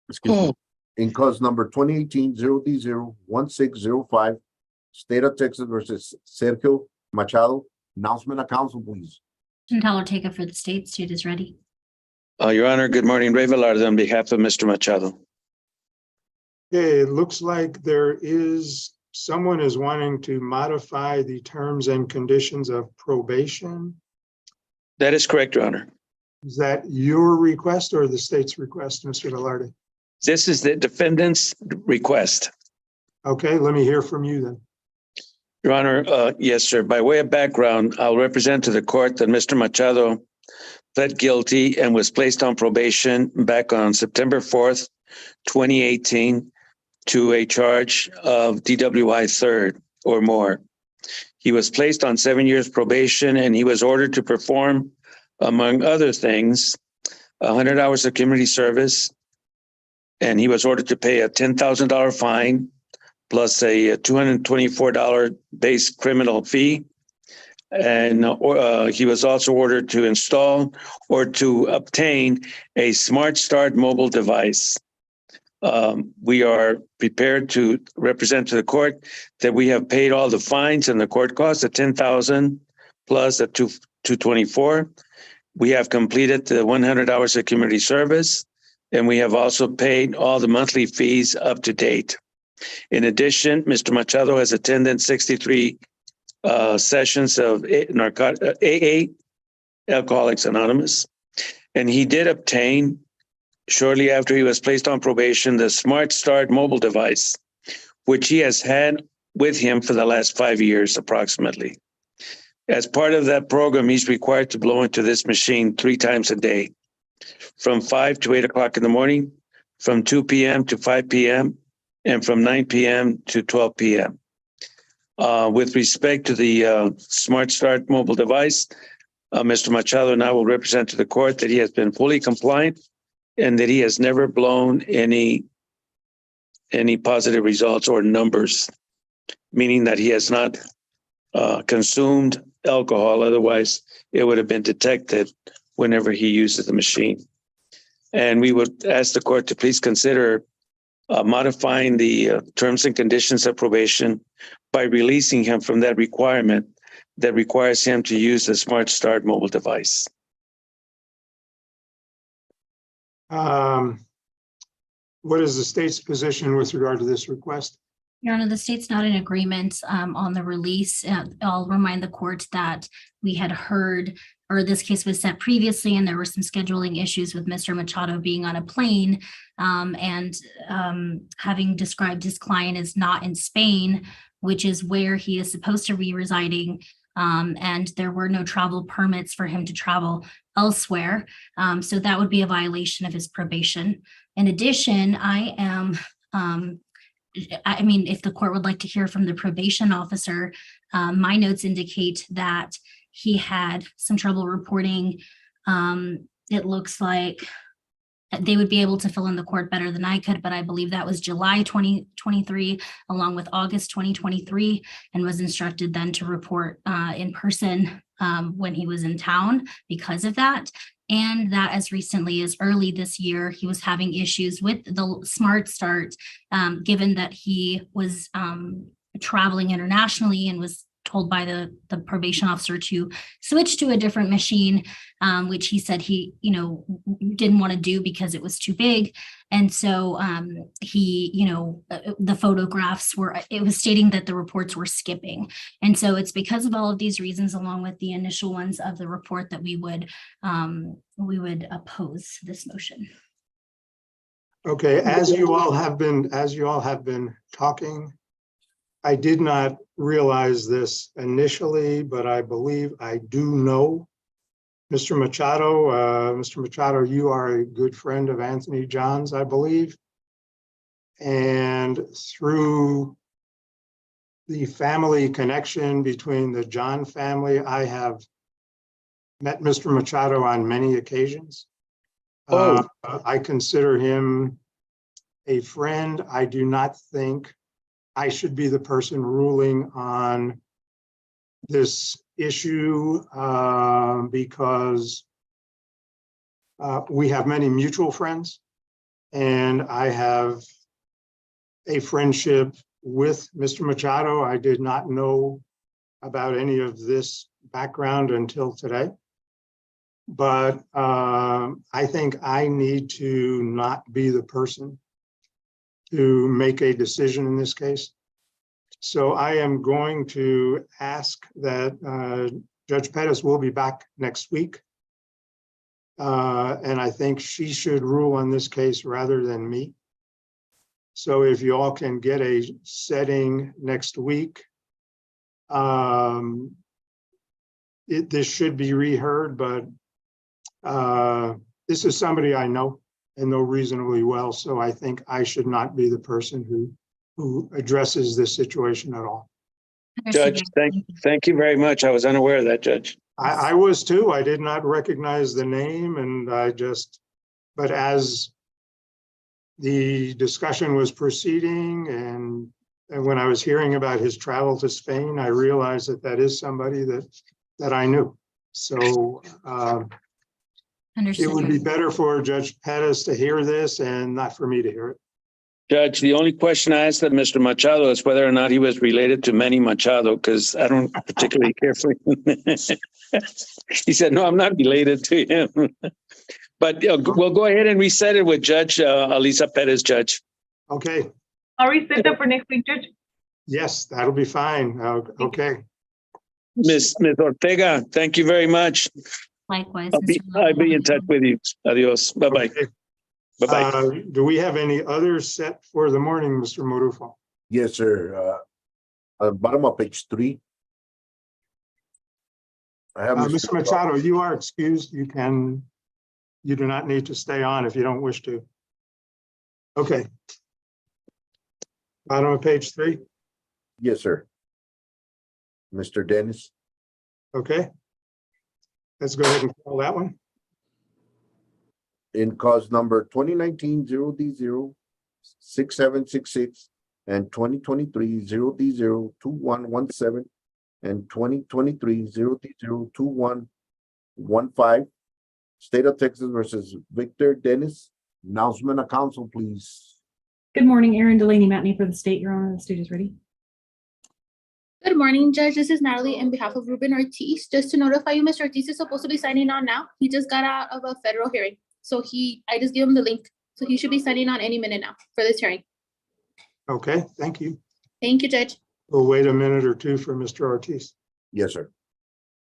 excuse me, in cause number 2018-0D01605, State of Texas versus Sergio Machado. Announcement of council, please. Teller Ortega for the state. State is ready. Your Honor, good morning. Ray Velarde on behalf of Mr. Machado. Okay, it looks like someone is wanting to modify the terms and conditions of probation. That is correct, Your Honor. Is that your request or the state's request, Mr. Velarde? This is the defendant's request. Okay, let me hear from you then. Your Honor, yes, sir. By way of background, I'll represent to the court that Mr. Machado pled guilty and was placed on probation back on September 4th, 2018, to a charge of DWI third or more. He was placed on 7 years probation and he was ordered to perform, among other things, 100 hours of community service. And he was ordered to pay a $10,000 fine plus a $224 base criminal fee. And he was also ordered to install or to obtain a Smart Start mobile device. We are prepared to represent to the court that we have paid all the fines and the court costs, the $10,000 plus the $224. We have completed the 100 hours of community service, and we have also paid all the monthly fees up to date. In addition, Mr. Machado has attended 63 sessions of AA, Alcoholics Anonymous, and he did obtain, shortly after he was placed on probation, the Smart Start mobile device, which he has had with him for the last 5 years approximately. As part of that program, he's required to blow into this machine 3 times a day, from 5 to 8 o'clock in the morning, from 2 p.m. to 5 p.m., and from 9 p.m. to 12 p.m. With respect to the Smart Start mobile device, Mr. Machado and I will represent to the court that he has been fully compliant and that he has never blown any positive results or numbers, meaning that he has not consumed alcohol. Otherwise, it would have been detected whenever he uses the machine. And we would ask the court to please consider modifying the terms and conditions of probation by releasing him from that requirement that requires him to use the Smart Start mobile device. What is the state's position with regard to this request? Your Honor, the state's not in agreement on the release. I'll remind the court that we had heard, or this case was sent previously, and there were some scheduling issues with Mr. Machado being on a plane and having described his client as not in Spain, which is where he is supposed to be residing. And there were no travel permits for him to travel elsewhere. So that would be a violation of his probation. In addition, I mean, if the court would like to hear from the probation officer, my notes indicate that he had some trouble reporting. It looks like they would be able to fill in the court better than I could, but I believe that was July 2023, along with August 2023, and was instructed then to report in person when he was in town because of that. And that as recently as early this year, he was having issues with the Smart Start, given that he was traveling internationally and was told by the probation officer to switch to a different machine, which he said he, didn't want to do because it was too big. And so he, the photographs it was stating that the reports were skipping. And so it's because of all of these reasons, along with the initial ones of the report, that we would oppose this motion. Okay, as you all have been talking, I did not realize this initially, but I believe I do know Mr. Machado. Mr. Machado, you are a good friend of Anthony John's, I believe. And through the family connection between the John family, I have met Mr. Machado on many occasions. I consider him a friend. I do not think I should be the person ruling on this issue because we have many mutual friends. and I have a friendship with Mr. Machado. I did not know about any of this background until today. But I think I need to not be the person to make a decision in this case. So I am going to ask that Judge Perez will be back next week. And I think she should rule on this case rather than me. So if you all can get a setting next week, this should be reheard, but this is somebody I know and know reasonably well. So I think I should not be the person who addresses this situation at all. Judge, thank you very much. I was unaware of that, Judge. I was too. I did not recognize the name, and but as the discussion was proceeding and when I was hearing about his travel to Spain, I realized that that is somebody that I knew. So it would be better for Judge Perez to hear this and not for me to hear it. Judge, the only question I asked of Mr. Machado is whether or not he was related to Manny Machado, because I don't particularly care for him. He said, no, I'm not related to him. But we'll go ahead and reset it with Judge Alyssa Perez, Judge. Okay. I'll reset that for next week, Judge. Yes, that'll be fine. Okay. Ms. Ortega, thank you very much. Likewise. I'll be in touch with you. Adios. Bye-bye. Okay. Bye-bye. Do we have any others set for the morning, Mr. Marufo? Yes, sir. Bottom of page 3. I have Mr. Machado, you are excused. You do not need to stay on if you don't wish to. Okay. Bottom of page 3. Yes, sir. Mr. Dennis. Okay. Let's go ahead and call that one. In cause number 2019-0D0-6766 and 2023-0D0-2117 and 2023-0D0-2115, State of Texas versus Victor Dennis. Announcement of council, please. Good morning, Erin Delaney Matney for the state. Your Honor, the stage is ready. Good morning, Judge. This is Natalie on behalf of Ruben Ortiz. Just to notify you, Mr. Ortiz is supposed to be signing on now. He just got out of a federal hearing. So I just gave him the link. So he should be signing on any minute now for this hearing. Okay, thank you. Thank you, Judge. We'll wait a minute or two for Mr. Ortiz. Yes, sir.